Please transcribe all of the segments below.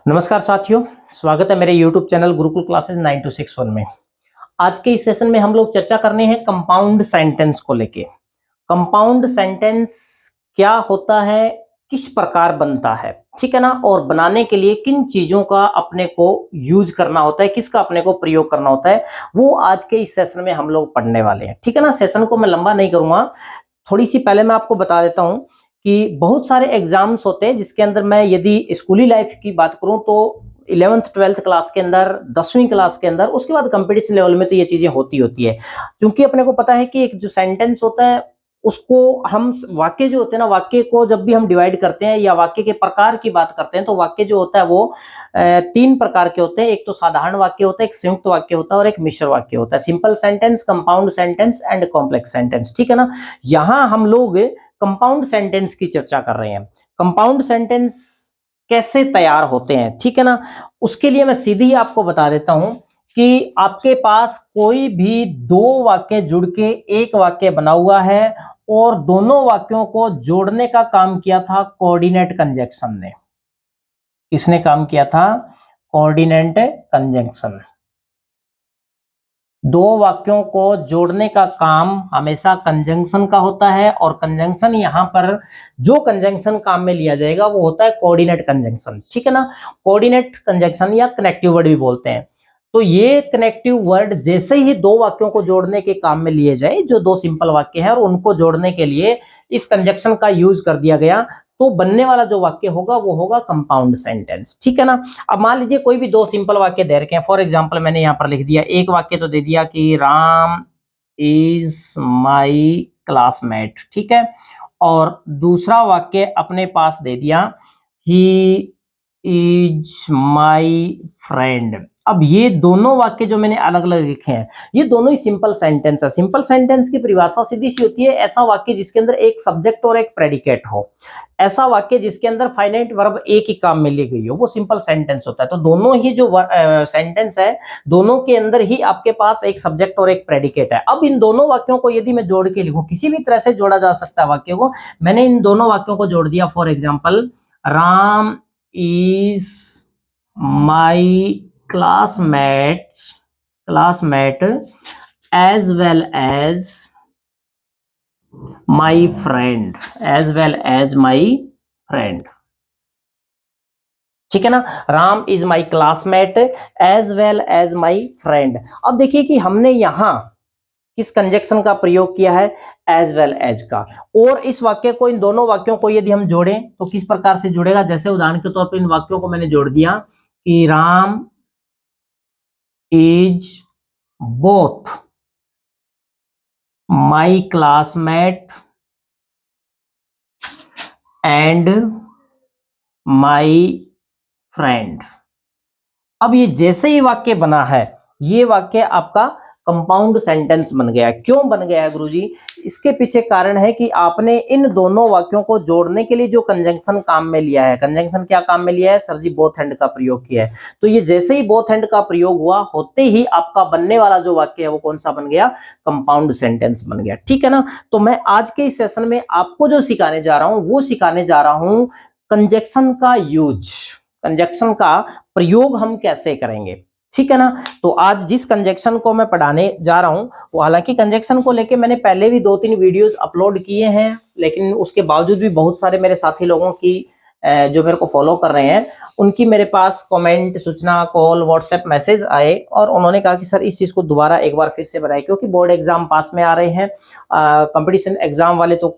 नमस्कार साथियों, स्वागत है मेरे YouTube चैनल गुरुकुल क्लासेस 9261 में। आज के इस सेशन में हम लोग चर्चा करने हैं कंपाउंड सेंटेंस को लेके। कंपाउंड सेंटेंस क्या होता है, किस प्रकार बनता है, ठीक है ना, और बनाने के लिए किन चीजों का अपने को यूज करना होता है, किसका अपने को प्रयोग करना होता है, वो आज के इस सेशन में हम लोग पढ़ने वाले हैं। ठीक है ना, सेशन को मैं लंबा नहीं करूंगा। थोड़ी सी पहले मैं आपको बता देता हूं कि बहुत सारे एग्जाम्स होते हैं जिसके अंदर मैं यदि स्कूली लाइफ की बात करूं तो 11th 12th क्लास के अंदर, 10वीं क्लास के अंदर, उसके बाद कंपटीशन लेवल में तो ये चीजें होती है। क्योंकि अपने को पता है कि एक जो सेंटेंस होता है उसको हम वाक्य जो होते हैं ना, वाक्य को जब भी हम डिवाइड करते हैं या वाक्य के प्रकार की बात करते हैं तो वाक्य जो होता है वो तीन प्रकार के होते हैं। एक तो साधारण वाक्य होता है, एक संयुक्त वाक्य होता है और एक मिश्र वाक्य होता है। Simple sentence, compound sentence and complex sentence. ठीक है ना, यहाँ हम लोग कंपाउंड सेंटेंस की चर्चा कर रहे हैं। कंपाउंड सेंटेंस कैसे तैयार होते हैं, ठीक है ना, उसके लिए मैं सीधी आपको बता देता हूं कि आपके पास कोई भी दो वाक्य जुड़ के एक वाक्य बना हुआ है और दोनों वाक्यों को जोड़ने का काम किया था कोऑर्डिनेट कंजंक्शन ने। किसने काम किया था? Coordinate conjunction. दो वाक्यों को जोड़ने का काम हमेशा कंजंक्शन का होता है और कंजंक्शन यहां पर जो कंजंक्शन काम में लिया जाएगा वो होता है कोऑर्डिनेट कंजंक्शन। ठीक है ना, कोऑर्डिनेट कंजंक्शन या कनेक्टिव वर्ड भी बोलते हैं। तो ये कनेक्टिव वर्ड जैसे ही दो वाक्यों को जोड़ने के काम में लिए जाए, जो दो सिंपल वाक्य है और उनको जोड़ने के लिए इस कंजंक्शन का यूज कर दिया गया, तो बनने वाला जो वाक्य होगा वो होगा कंपाउंड सेंटेंस। ठीक है ना। अब मान लीजिए कोई भी दो सिंपल वाक्य दे रखे हैं। फॉर एग्जांपल मैंने यहां पर लिख दिया, एक वाक्य तो दे दिया कि राम इज माई क्लासमेट, ठीक है, और दूसरा वाक्य अपने पास दे दिया ही इज माई फ्रेंड। अब ये दोनों वाक्य जो मैंने अलग अलग लिखे हैं, ये दोनों ही सिंपल सेंटेंस है। सिंपल सेंटेंस की परिभाषा सीधी सी होती है, ऐसा वाक्य जिसके अंदर एक सब्जेक्ट और एक प्रेडिकेट हो, ऐसा वाक्य जिसके अंदर फाइनाइट वर्ब एक ही काम में ली गई हो, वो सिंपल सेंटेंस होता है। तो दोनों ही जो सेंटेंस है, दोनों के अंदर ही आपके पास एक सब्जेक्ट और एक प्रेडिकेट है। अब इन दोनों वाक्यों को यदि मैं जोड़ के लिखूं, किसी भी तरह से जोड़ा जा सकता है वाक्य को। मैंने इन दोनों वाक्यों को जोड़ दिया। For example, Ram is my classmate as well as my friend, ठीक है ना। Ram is my classmate as well as my friend. अब देखिए कि हमने यहां किस कंजक्शन का प्रयोग किया है? एज वेल एज का। और इस वाक्य को, इन दोनों वाक्यों को यदि हम जोड़ें तो किस प्रकार से जुड़ेगा? जैसे उदाहरण के तौर पर इन वाक्यों को मैंने जोड़ दिया कि Ram is both my classmate and my friend। अब ये जैसे ही वाक्य बना है, ये वाक्य आपका कंपाउंड सेंटेंस बन गया। क्यों बन गया है गुरुजी? इसके पीछे कारण है कि आपने इन दोनों वाक्यों को जोड़ने के लिए जो कंजंक्शन काम में लिया है। कंजंक्शन क्या काम में लिया है? सर जी, बोथ एंड का प्रयोग किया है। तो ये जैसे ही बोथ एंड का प्रयोग हुआ, होते ही आपका बनने वाला जो वाक्य है वो कौन सा बन गया? कंपाउंड सेंटेंस बन गया। ठीक है ना। तो मैं आज के इस सेशन में आपको जो सिखाने जा रहा हूं वो सिखाने जा रहा हूं कंजंक्शन का यूज, कंजंक्शन का प्रयोग हम कैसे करेंगे। ठीक है ना। तो आज जिस कंजंक्शन को मैं पढ़ाने जा रहा हूं वो, हालांकि कंजंक्शन को लेके मैंने पहले भी 2-3 वीडियोस अपलोड किए हैं, लेकिन उसके बावजूद भी बहुत सारे मेरे साथी लोगों की जो मेरे को फॉलो कर रहे हैं, उनकी मेरे पास कमेंट, सूचना, कॉल, व्हाट्सएप मैसेज आए और उन्होंने कहा कि सर इस चीज को दोबारा एक बार फिर से बनाए, क्योंकि बोर्ड एग्जाम पास में आ रहे हैं। कंपटीशन एग्जाम वाले तो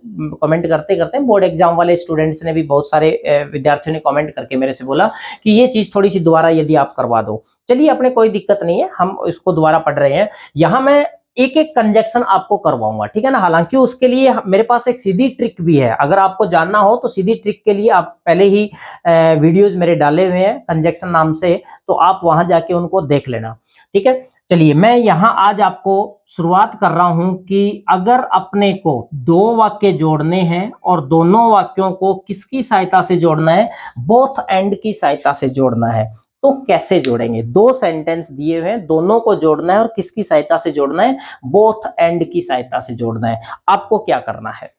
कमेंट करते करते हैं, बोर्ड एग्जाम वाले स्टूडेंट्स ने भी, बहुत सारे विद्यार्थियों ने कमेंट करके मेरे से बोला कि ये चीज थोड़ी सी दोबारा यदि आप करवा दो। चलिए, अपने कोई दिक्कत नहीं है, हम इसको दोबारा पढ़ रहे हैं। यहाँ मैं एक एक कंजक्शन आपको करवाऊंगा, ठीक है ना। हालांकि उसके लिए मेरे पास एक सीधी ट्रिक भी है। अगर आपको जानना हो तो सीधी ट्रिक के लिए आप पहले ही वीडियोस मेरे डाले हुए हैं कंजक्शन नाम से, तो आप वहां जाके उनको देख लेना। ठीक है, चलिए मैं यहां आज आपको शुरुआत कर रहा हूं कि अगर अपने को दो वाक्य जोड़ने हैं और दोनों वाक्यों को किसकी सहायता से जोड़ना है? बोथ एंड की सहायता से जोड़ना है। तो कैसे जोड़ेंगे? दो सेंटेंस दिए हुए हैं, दोनों को जोड़ना है और किसकी सहायता से जोड़ना है? बोथ एंड की सहायता से जोड़ना है। आपको क्या करना है?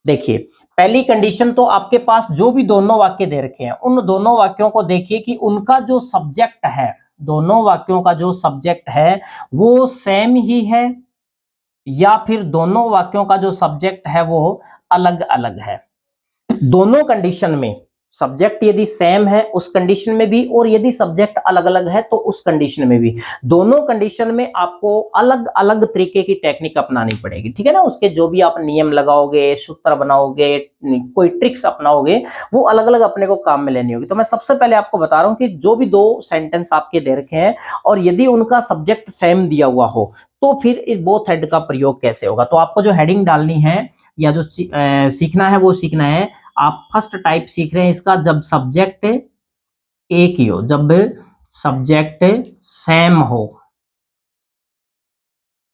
देखिए पहली कंडीशन तो आपके पास जो भी दोनों वाक्य दे रखे हैं उन दोनों वाक्यों को देखिए कि उनका जो सब्जेक्ट है, दोनों वाक्यों का जो सब्जेक्ट है वो सेम ही है या फिर दोनों वाक्यों का जो सब्जेक्ट है वो अलग अलग है। दोनों कंडीशन में सब्जेक्ट यदि सेम है उस कंडीशन में भी, और यदि सब्जेक्ट अलग अलग है तो उस कंडीशन में भी। दोनों कंडीशन में आपको अलग अलग तरीके की टेक्निक अपनानी पड़ेगी, ठीक है ना। उसके जो भी आप नियम लगाओगे, सूत्र बनाओगे, कोई ट्रिक्स अपनाओगे, वो अलग अलग अपने को काम में लेनी होगी। तो मैं सबसे पहले आपको बता रहा हूं कि जो भी दो सेंटेंस आपके दे रखे हैं और यदि उनका सब्जेक्ट सेम दिया हुआ हो तो फिर इस बोथ हेड का प्रयोग कैसे होगा। तो आपको जो हेडिंग डालनी है या जो सीखना है वो सीखना है, आप फर्स्ट टाइप सीख रहे हैं इसका, जब सब्जेक्ट एक ही हो, जब सब्जेक्ट सेम हो,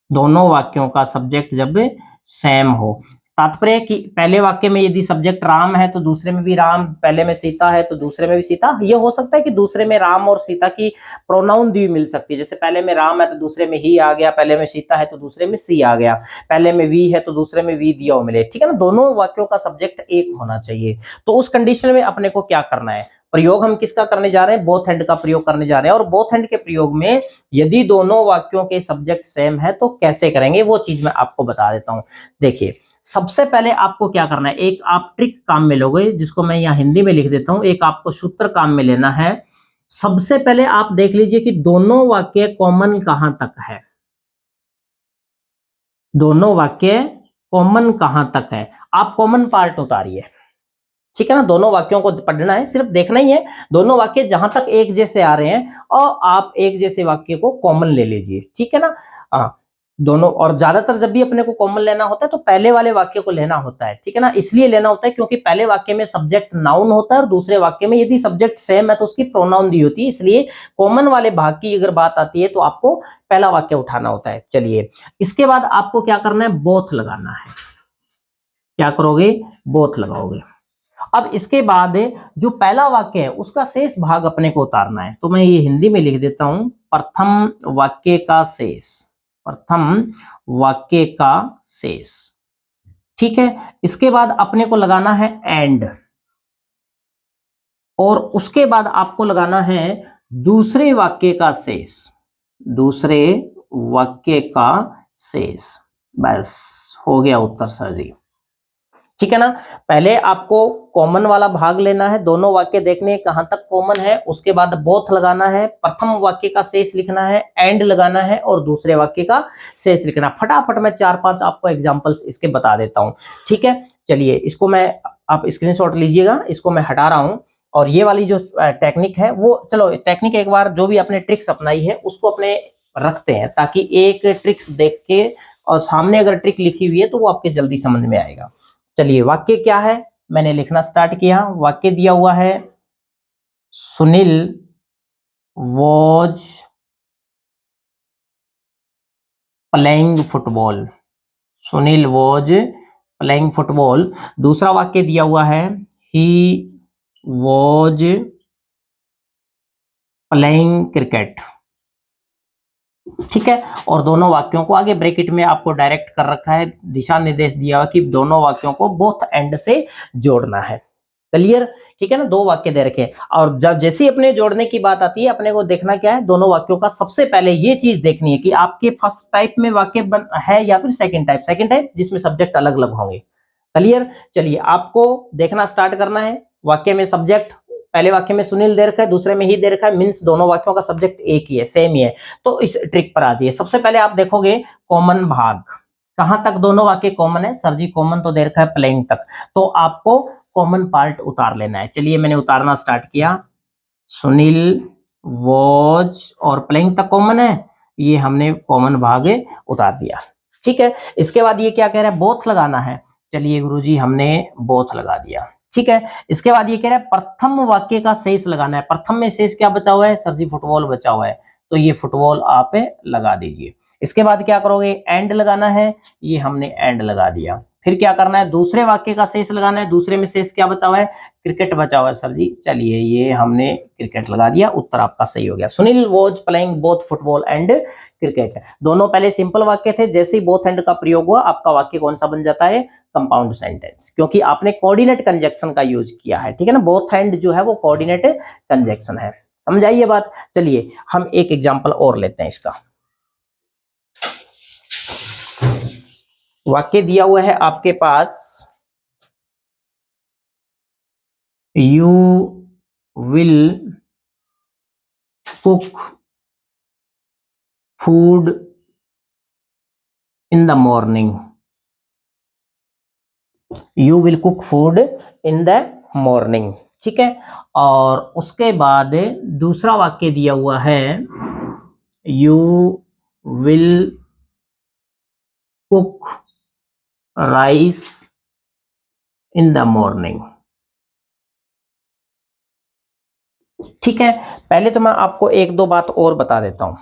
दोनों वाक्यों का सब्जेक्ट जब सेम हो। तात्पर्य कि पहले वाक्य में यदि सब्जेक्ट राम है तो दूसरे में भी राम, पहले में सीता है तो दूसरे में भी सीता। ये हो सकता है कि दूसरे में राम और सीता की प्रोनाउन दी मिल सकती है, जैसे पहले में राम है तो दूसरे में ही आ गया, पहले में सीता है तो दूसरे में सी आ गया, पहले में वी है तो दूसरे में वी दिया हो मिले, ठीक है ना। दोनों वाक्यों का सब्जेक्ट एक होना चाहिए। तो उस कंडीशन में अपने को क्या करना है, प्रयोग हम किसका करने जा रहे हैं, बोथ हैंड का प्रयोग करने जा रहे हैं। और बोथ हैंड के प्रयोग में यदि दोनों वाक्यों के सब्जेक्ट सेम है तो कैसे करेंगे वो चीज मैं आपको बता देता हूं। देखिए सबसे पहले आपको क्या करना है, एक आप ट्रिक काम में लोगे जिसको मैं यहां हिंदी में लिख देता हूं, एक आपको सूत्र काम में लेना है। सबसे पहले आप देख लीजिए कि दोनों वाक्य कॉमन कहां तक है, दोनों वाक्य कॉमन कहां तक है। आप कॉमन पार्ट उतारिए, ठीक है ना। दोनों वाक्यों को पढ़ना है, सिर्फ देखना ही है। दोनों वाक्य जहां तक एक जैसे आ रहे हैं और आप एक जैसे वाक्य को कॉमन ले लीजिए, ठीक है ना। हाँ दोनों, और ज्यादातर जब भी अपने को कॉमन लेना होता है तो पहले वाले वाक्य को लेना होता है, ठीक है ना। इसलिए लेना होता है क्योंकि पहले वाक्य में सब्जेक्ट नाउन होता है और दूसरे वाक्य में यदि सब्जेक्ट सेम है तो उसकी प्रोनाउन दी होती है। इसलिए कॉमन वाले भाग की अगर बात आती है तो आपको पहला वाक्य उठाना होता है। चलिए इसके बाद आपको क्या करना है, बोथ लगाना है। क्या करोगे, बोथ लगाओगे। अब इसके बाद जो पहला वाक्य है उसका शेष भाग अपने को उतारना है। तो मैं ये हिंदी में लिख देता हूं, प्रथम वाक्य का शेष, प्रथम वाक्य का शेष, ठीक है। इसके बाद अपने को लगाना है एंड, और उसके बाद आपको लगाना है दूसरे वाक्य का शेष, दूसरे वाक्य का शेष। बस हो गया उत्तर सर जी, ठीक है ना। पहले आपको कॉमन वाला भाग लेना है, दोनों वाक्य देखने कहां तक कॉमन है, उसके बाद बोथ लगाना है, प्रथम वाक्य का शेष लिखना है, एंड लगाना है और दूसरे वाक्य का शेष लिखना। फटाफट मैं 4-5 आपको एग्जांपल्स इसके बता देता हूं, ठीक है। चलिए इसको मैं, आप स्क्रीनशॉट लीजिएगा, इसको मैं हटा रहा हूं। और ये वाली जो टेक्निक है वो, चलो टेक्निक एक बार जो भी आपने ट्रिक्स अपनाई है उसको अपने रखते हैं, ताकि एक ट्रिक्स देख के और सामने अगर ट्रिक लिखी हुई है तो वो आपके जल्दी समझ में आएगा। चलिए वाक्य क्या है, मैंने लिखना स्टार्ट किया। वाक्य दिया हुआ है, Sunil was playing football, Sunil was playing football. दूसरा वाक्य दिया हुआ है, ही वॉज प्लेइंग क्रिकेट, ठीक है। और दोनों वाक्यों को आगे ब्रैकेट में आपको डायरेक्ट कर रखा है, दिशा निर्देश दिया हुआ कि दोनों वाक्यों को बोथ एंड से जोड़ना है। क्लियर, ठीक है ना। दो वाक्य दे रखे हैं और जब जैसे ही अपने जोड़ने की बात आती है अपने को देखना क्या है, दोनों वाक्यों का सबसे पहले ये चीज देखनी है कि आपके फर्स्ट टाइप में वाक्य है या फिर सेकंड टाइप जिसमें सब्जेक्ट अलग अलग होंगे। क्लियर, चलिए आपको देखना स्टार्ट करना है। वाक्य में सब्जेक्ट, पहले वाक्य में सुनील दे रखा है, दूसरे में ही दे रखा है, मीन्स दोनों वाक्यों का सब्जेक्ट एक ही है, सेम ही है। तो इस ट्रिक पर आ जाइए। सबसे पहले आप देखोगे कॉमन भाग, कहां तक दोनों वाक्य कॉमन है, सर जी कॉमन तो दे रखा है प्लेइंग तक, तो आपको कॉमन पार्ट उतार लेना है। चलिए मैंने उतारना स्टार्ट किया, सुनील वॉज और प्लेइंग तक कॉमन है, ये हमने कॉमन भाग उतार दिया, ठीक है। इसके बाद ये क्या कह रहा है, बोथ लगाना है। चलिए गुरुजी हमने बोथ लगा दिया, ठीक है। इसके बाद ये कह रहा है प्रथम वाक्य का शेष लगाना है। प्रथम में शेष क्या बचा हुआ है, सर जी फुटबॉल बचा हुआ है, तो ये फुटबॉल आप लगा दीजिए। इसके बाद क्या करोगे, एंड लगाना है, ये हमने एंड लगा दिया। फिर क्या करना है, दूसरे वाक्य का शेष लगाना है। दूसरे में शेष क्या बचा हुआ है, क्रिकेट बचा हुआ है सर जी, चलिए ये हमने क्रिकेट लगा दिया। उत्तर आपका सही हो गया, Sunil was playing both football and cricket. दोनों पहले सिंपल वाक्य थे, जैसे ही बोथ एंड का प्रयोग हुआ आपका वाक्य कौन सा बन जाता है, कंपाउंड सेंटेंस, क्योंकि आपने कोऑर्डिनेट कंजक्शन का यूज किया है, ठीक है ना। बोथ एंड जो है वो कोऑर्डिनेट कंजक्शन है। समझ आई ये बात। चलिए हम एक एग्जांपल और लेते हैं इसका। वाक्य दिया हुआ है आपके पास, you will cook food in the morning. You will cook food in the morning, ठीक है। और उसके बाद दूसरा वाक्य दिया हुआ है, you will cook rice in the morning, ठीक है। पहले तो मैं आपको एक दो बात और बता देता हूं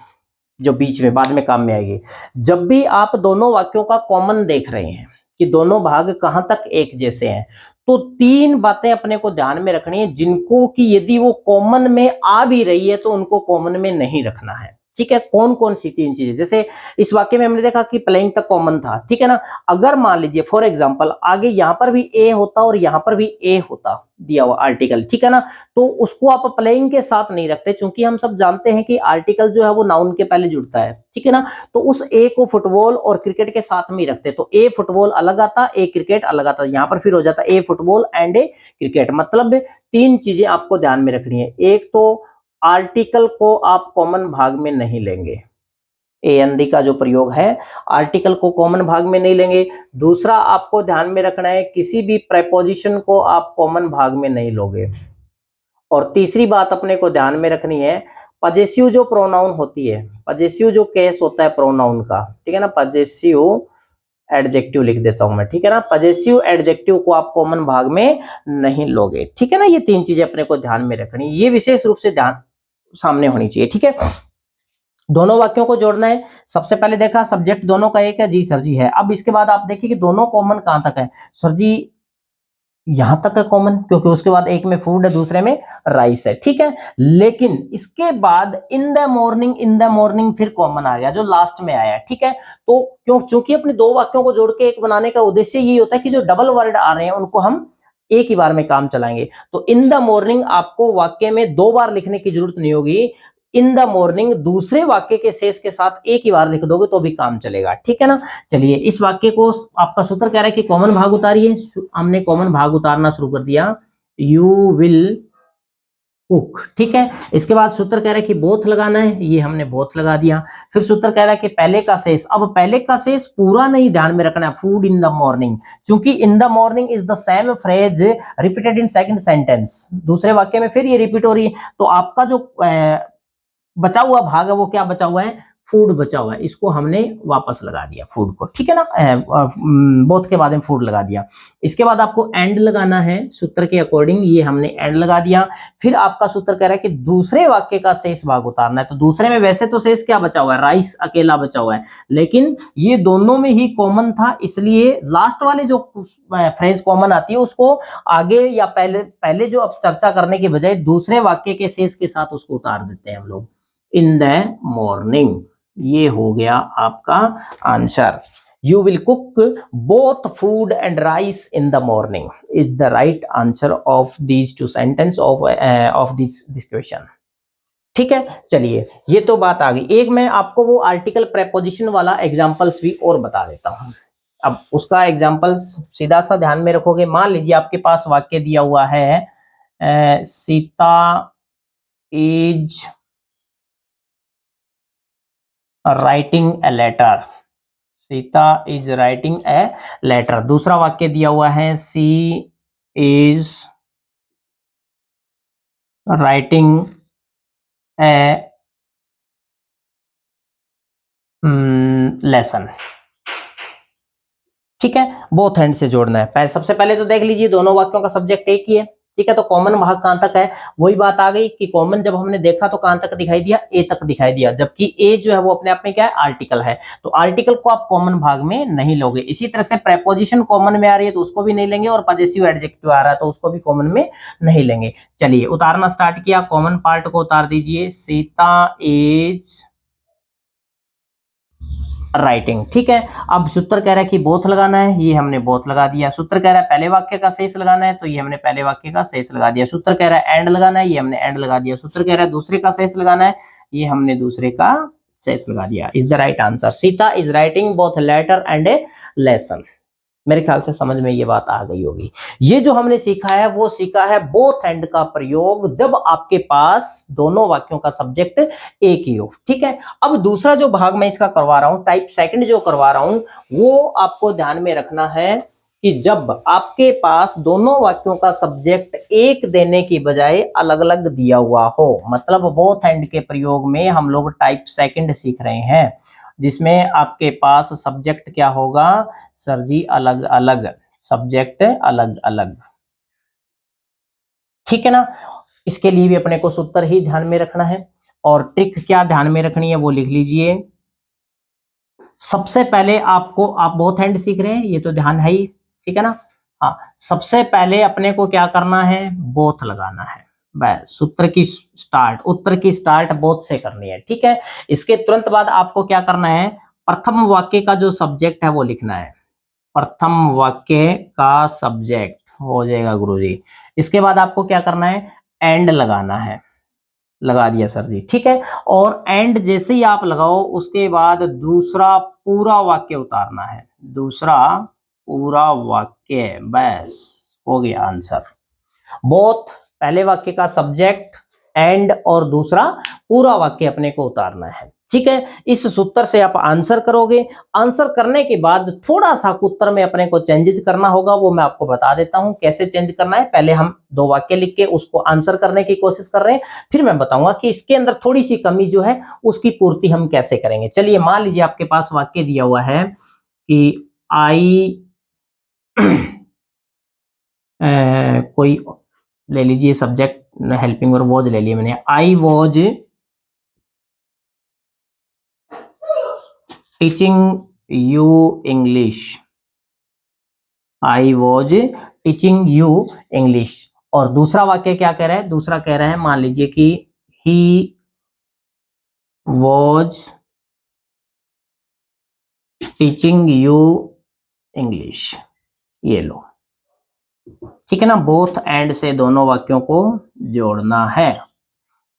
जो बीच में बाद में काम में आएगी। जब भी आप दोनों वाक्यों का कॉमन देख रहे हैं कि दोनों भाग कहां तक एक जैसे हैं, तो तीन बातें अपने को ध्यान में रखनी है, जिनको कि यदि वो कॉमन में आ भी रही है तो उनको कॉमन में नहीं रखना है, ठीक है। कौन कौन सी तीन चीजें, जैसे इस वाक्य में हमने देखा कि प्लेइंग तक कॉमन था, ठीक है ना। अगर मान लीजिए फॉर एग्जांपल आगे यहां पर भी ए होता और यहां पर भी ए होता दिया हुआ आर्टिकल, ठीक है ना, तो उसको आप प्लेइंग के साथ नहीं रखते, क्योंकि हम सब जानते हैं कि आर्टिकल जो है वो नाउन के पहले जुड़ता है, ठीक है ना। तो उस ए को फुटबॉल और क्रिकेट के साथ में ही रखते, तो ए फुटबॉल अलग आता, ए क्रिकेट अलग आता, यहां पर फिर हो जाता ए फुटबॉल एंड ए क्रिकेट। मतलब तीन चीजें आपको ध्यान में रखनी है। एक तो आर्टिकल को आप कॉमन भाग में नहीं लेंगे, एएनडी का जो प्रयोग है आर्टिकल को कॉमन भाग में नहीं लेंगे। दूसरा आपको ध्यान में रखना है, किसी भी प्रेपोजिशन को आप कॉमन भाग में नहीं लोगे। और तीसरी बात अपने को ध्यान में रखनी है, पजेसिव जो प्रोनाउन होती है, पजेसिव जो केस होता है प्रोनाउन का, ठीक है ना, पजेसिव एडजेक्टिव लिख देता हूं मैं, ठीक है ना, पजेसिव एडजेक्टिव को आप कॉमन भाग में नहीं लोगे, ठीक है ना। ये तीन चीजें अपने को ध्यान में रखनी, ये विशेष रूप से ध्यान सामने होनी चाहिए, ठीक है। दोनों वाक्यों को जोड़ना है। सबसे पहले देखा सब्जेक्ट दोनों का एक है, जी सर जी है। अब इसके बाद आप देखिए कि दोनों कॉमन कहां तक है, सर जी यहां तक है कॉमन, क्योंकि उसके बाद एक में फूड है दूसरे में राइस है, ठीक है। लेकिन इसके बाद इन the morning, in the morning फिर कॉमन आ गया जो लास्ट में आया, ठीक है। तो क्योंकि अपने दो वाक्यों को जोड़ के एक बनाने का उद्देश्य यही होता है कि जो डबल वर्ड आ रहे हैं उनको हम एक ही बार में काम चलाएंगे। तो इन द मॉर्निंग आपको वाक्य में दो बार लिखने की जरूरत नहीं होगी, इन द मॉर्निंग दूसरे वाक्य के शेष के साथ एक ही बार लिख दोगे तो भी काम चलेगा, ठीक है ना। चलिए इस वाक्य को, आपका सूत्र कह रहा है कि कॉमन भाग उतारिए। हमने कॉमन भाग उतारना शुरू कर दिया, यू विल कुक, ठीक है। इसके बाद सूत्र कह रहा है कि बोथ लगाना है, ये हमने बोथ लगा दिया। फिर सूत्र कह रहा है कि पहले का शेष, अब पहले का शेष पूरा नहीं ध्यान में रखना है, फूड इन द मॉर्निंग, क्योंकि इन the morning is the same phrase repeated in second sentence, दूसरे वाक्य में फिर ये रिपीट हो रही है। तो आपका जो बचा हुआ भाग है वो क्या बचा हुआ है, फूड बचा हुआ है, इसको हमने वापस लगा दिया फूड को, ठीक है ना। बोथ के बाद में फूड लगा दिया। इसके बाद आपको एंड लगाना है सूत्र के अकॉर्डिंग, ये हमने एंड लगा दिया। फिर आपका सूत्र कह रहा है कि दूसरे वाक्य का शेष भाग उतारना है। तो दूसरे में वैसे तो शेष क्या बचा हुआ है, राइस अकेला बचा हुआ है, लेकिन ये दोनों में ही कॉमन था, इसलिए लास्ट वाले जो फ्रेज कॉमन आती है उसको आगे या पहले जो अब चर्चा करने के बजाय दूसरे वाक्य के शेष के साथ उसको उतार देते हैं हम लोग, इन द मॉर्निंग। ये हो गया आपका answer. You will cook both food and rice in the morning is the right answer of these two sentence of this question, ठीक है। चलिए ये तो बात आ गई। एक मैं आपको वो आर्टिकल प्रेपोजिशन वाला एग्जांपल्स भी और बता देता हूं। अब उसका एग्जांपल्स सीधा सा ध्यान में रखोगे। मान लीजिए आपके पास वाक्य दिया हुआ है, Sita is writing a letter, Sita is writing a letter. दूसरा वाक्य दिया हुआ है, she is writing a lesson, ठीक है। बोथ हैंड से जोड़ना है। सबसे पहले तो देख लीजिए दोनों वाक्यों का सब्जेक्ट एक ही है, ठीक है। तो कॉमन भाग कहां तक है, वही बात आ गई कि कॉमन जब हमने देखा तो कहां तक दिखाई दिया, ए तक दिखाई दिया, जबकि ए जो है वो अपने आप में क्या है, आर्टिकल है। तो आर्टिकल को आप कॉमन भाग में नहीं लोगे। इसी तरह से प्रेपोजिशन कॉमन में आ रही है तो उसको भी नहीं लेंगे, और पजेसिव एडजेक्टिव आ रहा है तो उसको भी कॉमन में नहीं लेंगे। चलिए उतारना स्टार्ट किया, कॉमन पार्ट को उतार दीजिए। Sita is writing. ठीक है, अब सूत्र कह रहा है कि बोथ लगाना है, ये हमने बोथ लगा दिया। सूत्र कह रहा है पहले वाक्य का शेष लगाना है, तो ये हमने पहले वाक्य का शेष लगा दिया। सूत्र कह रहा है एंड लगाना है, ये हमने एंड लगा दिया। सूत्र कह रहा है दूसरे का शेष लगाना है, ये हमने दूसरे का शेष लगा दिया। Is the right answer. Sita is writing both letter and a lesson. मेरे ख्याल से समझ में ये बात आ गई होगी। ये जो हमने सीखा है वो सीखा है बोथ एंड का प्रयोग जब आपके पास दोनों वाक्यों का सब्जेक्ट एक ही हो। ठीक है, अब दूसरा जो भाग मैं इसका करवा रहा हूं, टाइप सेकंड जो करवा रहा हूं, वो आपको ध्यान में रखना है कि जब आपके पास दोनों वाक्यों का सब्जेक्ट एक देने की बजाय अलग अलग दिया हुआ हो, मतलब बोथ एंड के प्रयोग में हम लोग टाइप सेकंड सीख रहे हैं, जिसमें आपके पास सब्जेक्ट क्या होगा सर जी, अलग अलग सब्जेक्ट, अलग अलग। ठीक है ना, इसके लिए भी अपने को सूत्र ही ध्यान में रखना है, और ट्रिक क्या ध्यान में रखनी है वो लिख लीजिए। सबसे पहले आपको, आप बोथ एंड सीख रहे हैं, ये तो ध्यान है ही, ठीक है ना। हाँ, सबसे पहले अपने को क्या करना है, बोथ लगाना है। बस सूत्र की स्टार्ट, उत्तर की स्टार्ट बोथ से करनी है। ठीक है, इसके तुरंत बाद आपको क्या करना है, प्रथम वाक्य का जो सब्जेक्ट है वो लिखना है। प्रथम वाक्य का सब्जेक्ट हो जाएगा गुरुजी। इसके बाद आपको क्या करना है, एंड लगाना है। लगा दिया सर जी, ठीक है। और एंड जैसे ही आप लगाओ उसके बाद दूसरा पूरा वाक्य उतारना है, दूसरा पूरा वाक्य, बस हो गया आंसर। बोथ पहले वाक्य का सब्जेक्ट, एंड और दूसरा पूरा वाक्य अपने को उतारना है। ठीक है, इस सूत्र से आप आंसर करोगे। आंसर करने के बाद थोड़ा सा उत्तर में अपने को चेंजेस करना होगा, वो मैं आपको बता देता हूं कैसे चेंज करना है। पहले हम दो वाक्य लिख के उसको आंसर करने की कोशिश कर रहे हैं, फिर मैं बताऊंगा कि इसके अंदर थोड़ी सी कमी जो है उसकी पूर्ति हम कैसे करेंगे। चलिए, मान लीजिए आपके पास वाक्य दिया हुआ है कि आई कोई ले लीजिए सब्जेक्ट, हेल्पिंग और वॉज ले लिया मैंने। I was teaching you English, I was teaching you English. और दूसरा वाक्य क्या कह रहा है, दूसरा कह रहा है, मान लीजिए कि he was teaching you English. ये लो, ठीक है ना। बोथ एंड से दोनों वाक्यों को जोड़ना है।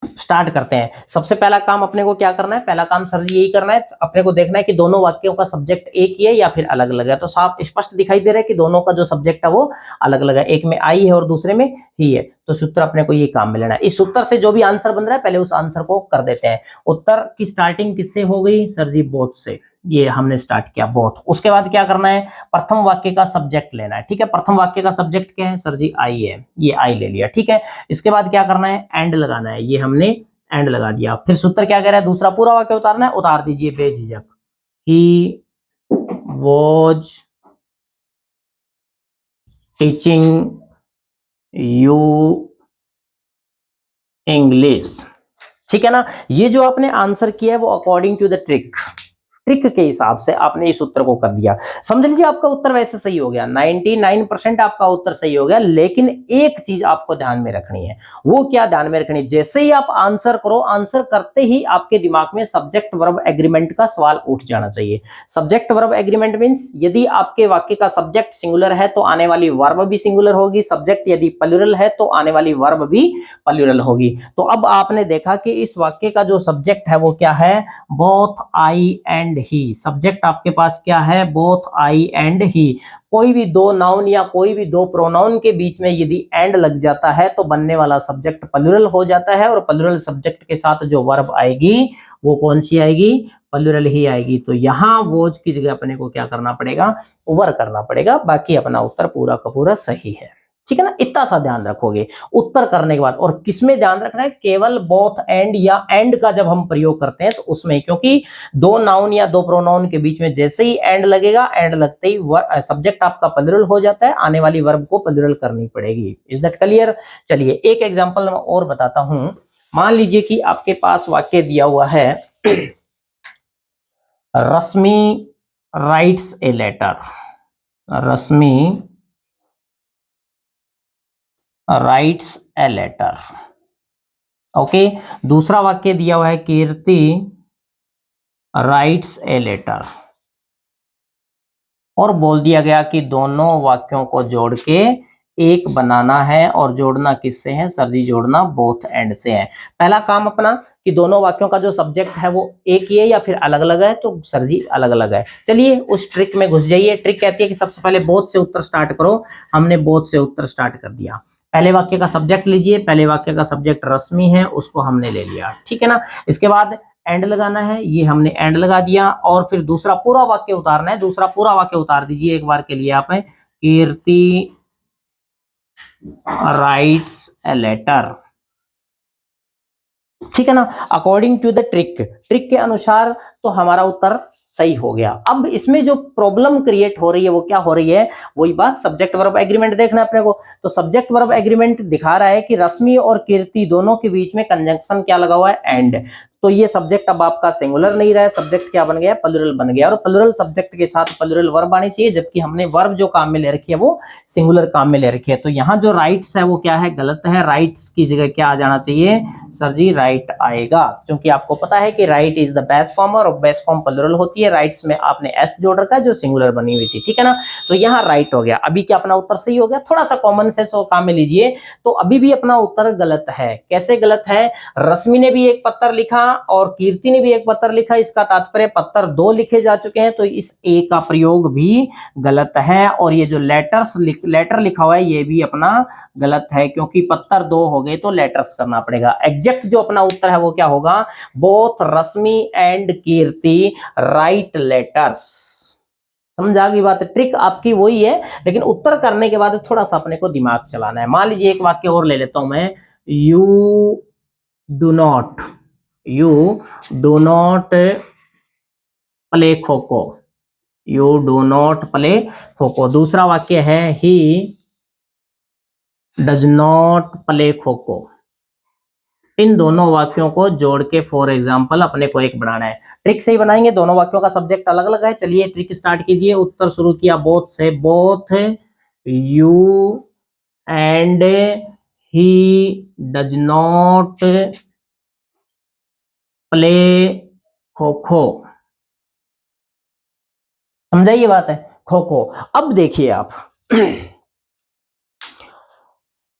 स्टार्ट करते हैं। सबसे पहला काम अपने को क्या करना है, पहला काम सर जी यही करना है, अपने को देखना है कि दोनों वाक्यों का सब्जेक्ट एक ही है या फिर अलग अलग है। तो साफ स्पष्ट दिखाई दे रहा है कि दोनों का जो सब्जेक्ट है वो अलग अलग है, एक में आई है और दूसरे में ही है। तो सूत्र अपने को ये काम में लेना है। इस सूत्र से जो भी आंसर बन रहा है पहले उस आंसर को कर देते हैं। उत्तर की स्टार्टिंग किससे हो गई सर जी, बोथ से। ये हमने स्टार्ट किया बोथ। उसके बाद क्या करना है, प्रथम वाक्य का सब्जेक्ट लेना है। ठीक है, प्रथम वाक्य का सब्जेक्ट क्या है सर जी, आई है, ये आई ले लिया। ठीक है, इसके बाद क्या करना है, एंड लगाना है, ये हमने एंड लगा दिया। फिर सूत्र क्या कह रहा है, दूसरा पूरा वाक्य उतारना है, उतार दीजिए बेझिझक। He was teaching you English. ठीक है ना। ये जो आपने आंसर किया है वो अकॉर्डिंग टू द ट्रिक के हिसाब से आपने इस उत्तर को कर दिया। समझ लीजिए आपका उत्तर वैसे सही हो गया, 99% आपका उत्तर सही हो गया। लेकिन एक चीज आपको ध्यान में रखनी है, वो क्या ध्यान में रखनी है, जैसे ही आप आंसर करो, आंसर करते ही आपके दिमाग में सब्जेक्ट वर्ब एग्रीमेंट का सवाल उठ जाना चाहिए। सब्जेक्ट वर्ब एग्रीमेंट मींस यदि आपके वाक्य का सब्जेक्ट सिंगुलर है तो आने वाली वर्ब भी सिंगुलर होगी, सब्जेक्ट यदि प्लूरल है तो आने वाली वर्ब भी प्लूरल होगी। तो अब आपने देखा कि इस वाक्य का जो सब्जेक्ट है वो क्या है, both I and he. Subject आपके पास क्या है, बोथ आई एंड ही। कोई भी दो नाउन या कोई भी दो प्रोनाउन के बीच में यदि एंड लग जाता है तो बनने वाला सब्जेक्ट प्लूरल हो जाता है, और प्लूरल सब्जेक्ट के साथ जो वर्ब आएगी वो कौन सी आएगी, प्लूरल ही आएगी। तो यहां वोज की जगह अपने को क्या करना पड़ेगा, वर करना पड़ेगा। बाकी अपना उत्तर पूरा का पूरा सही है। ठीक है ना, इतना सा ध्यान रखोगे उत्तर करने के बाद। और किसमें ध्यान रखना है, केवल बोथ एंड या एंड का जब हम प्रयोग करते हैं तो उसमें, क्योंकि दो नाउन या दो प्रोनाउन के बीच में जैसे ही एंड लगेगा, एंड लगते ही सब्जेक्ट आपका प्लूरल हो जाता है, आने वाली वर्ब को प्लूरल करनी पड़ेगी। Is that clear. चलिए एक एग्जांपल मैं और बताता हूं। मान लीजिए कि आपके पास वाक्य दिया हुआ है, Rashmi writes a letter, Rashmi writes a letter. Okay, दूसरा वाक्य दिया हुआ है, कीर्ति राइट्स ए लेटर। और बोल दिया गया कि दोनों वाक्यों को जोड़ के एक बनाना है, और जोड़ना किससे है सर जी? जोड़ना बोथ एंड से है। पहला काम अपना कि दोनों वाक्यों का जो सब्जेक्ट है वो एक ही है या फिर अलग अलग है, तो सर जी अलग अलग है। चलिए उस ट्रिक में घुस जाइए। ट्रिक कहती है कि सबसे पहले बोथ से उत्तर स्टार्ट करो। हमने बोथ से उत्तर स्टार्ट कर दिया। पहले वाक्य का सब्जेक्ट लीजिए। पहले वाक्य का सब्जेक्ट रश्मि है, उसको हमने ले लिया, ठीक है ना। इसके बाद एंड लगाना है, ये हमने एंड लगा दिया। और फिर दूसरा पूरा वाक्य उतारना है। दूसरा पूरा वाक्य उतार दीजिए एक बार के लिए आप। कीर्ति राइट्स ए लेटर, ठीक है ना, according to the trick. Trick के अनुसार तो हमारा उत्तर सही हो गया। अब इसमें जो प्रॉब्लम क्रिएट हो रही है वो क्या हो रही है? वही बात, सब्जेक्ट वर्ब एग्रीमेंट देखना है अपने को। तो सब्जेक्ट वर्ब एग्रीमेंट दिखा रहा है कि रश्मि और कीर्ति दोनों के बीच में कंजंक्शन क्या लगा हुआ है? एंड। तो ये सब्जेक्ट अब आपका सिंगुलर नहीं रहा है, सब्जेक्ट क्या बन गया? प्लुरल बन गया। और प्लुरल सब्जेक्ट के साथ प्लुरल वर्ब आनी चाहिए, जबकि हमने वर्ब जो काम में ले रखी है वो सिंगुलर काम में ले रखी है। तो यहाँ जो राइट्स है वो क्या है? गलत है। राइट्स की जगह क्या आ जाना चाहिए सर जी? राइट आएगा, क्योंकि आपको पता है कि right is the best form, और बेस्ट फॉर्म प्लुरल होती है। राइट्स में आपने एस जोड़ रखा है जो सिंगुलर बनी हुई थी, ठीक है ना। तो यहाँ राइट हो गया। अभी क्या अपना उत्तर सही हो गया? थोड़ा सा कॉमन सेंस और काम में लीजिए। तो अभी भी अपना उत्तर गलत है। कैसे गलत है? रश्मि ने भी एक पत्र लिखा और कीर्ति ने भी एक पत्र लिखा, इसका तात्पर्य पत्र दो लिखे जा चुके हैं, तो इस ए का प्रयोग भी गलत है। और ये जो लेटर लिखा हुआ है ये भी अपना गलत है, क्योंकि पत्र दो हो गए तो लेटर्स करना पड़ेगा। एग्जैक्ट जो अपना उत्तर है वो क्या होगा? Both Rashmi and Kirti write letters. समझ आ गई बात? ट्रिक आपकी वही है, लेकिन उत्तर करने के बाद थोड़ा सा अपने को दिमाग चलाना है। मान लीजिए एक वाक्य और ले लेता हूं मैं। You do not play kho kho. You do not play kho kho. दूसरा वाक्य है he does not play kho kho. इन दोनों वाक्यों को जोड़ के फॉर एग्जाम्पल अपने को एक बनाना है। ट्रिक से ही बनाएंगे, दोनों वाक्यों का सब्जेक्ट अलग अलग है। चलिए ट्रिक स्टार्ट कीजिए। उत्तर शुरू किया बोथ से। Both you and he does not play kho kho. समझा ये बात है? खो खो। अब देखिए आप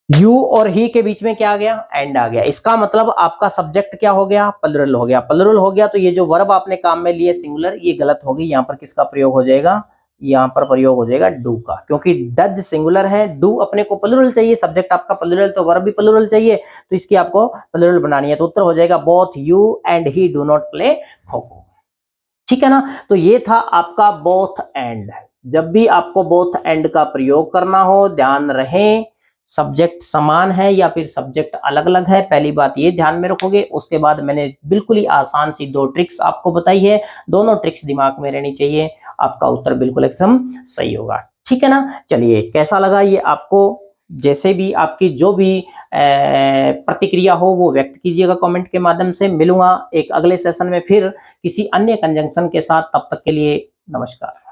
यू और ही के बीच में क्या आ गया? एंड आ गया। इसका मतलब आपका सब्जेक्ट क्या हो गया? प्लुरल हो गया। प्लुरल हो गया तो ये जो वर्ब आपने काम में लिए सिंगुलर, ये गलत होगी। यहां पर किसका प्रयोग हो जाएगा? यहां पर प्रयोग हो जाएगा डू का, क्योंकि डज सिंगुलर है, डू अपने को प्लुरल चाहिए। सब्जेक्ट आपका प्लुरल तो वर्ब भी प्लुरल चाहिए, तो इसकी आपको प्लुरल बनानी है। तो उत्तर हो जाएगा both you and he do not play kho kho, ठीक है ना। तो ये था आपका बोथ एंड। जब भी आपको बोथ एंड का प्रयोग करना हो, ध्यान रहे सब्जेक्ट समान है या फिर सब्जेक्ट अलग अलग है, पहली बात ये ध्यान में रखोगे। उसके बाद मैंने बिल्कुल ही आसान सी दो ट्रिक्स आपको बताई है, दोनों ट्रिक्स दिमाग में रहनी चाहिए, आपका उत्तर बिल्कुल एकदम सही होगा, ठीक है ना। चलिए कैसा लगा ये आपको? जैसे भी आपकी जो भी प्रतिक्रिया हो वो व्यक्त कीजिएगा कमेंट के माध्यम से। मिलूंगा एक अगले सेशन में फिर किसी अन्य कंजंक्शन के साथ। तब तक के लिए नमस्कार।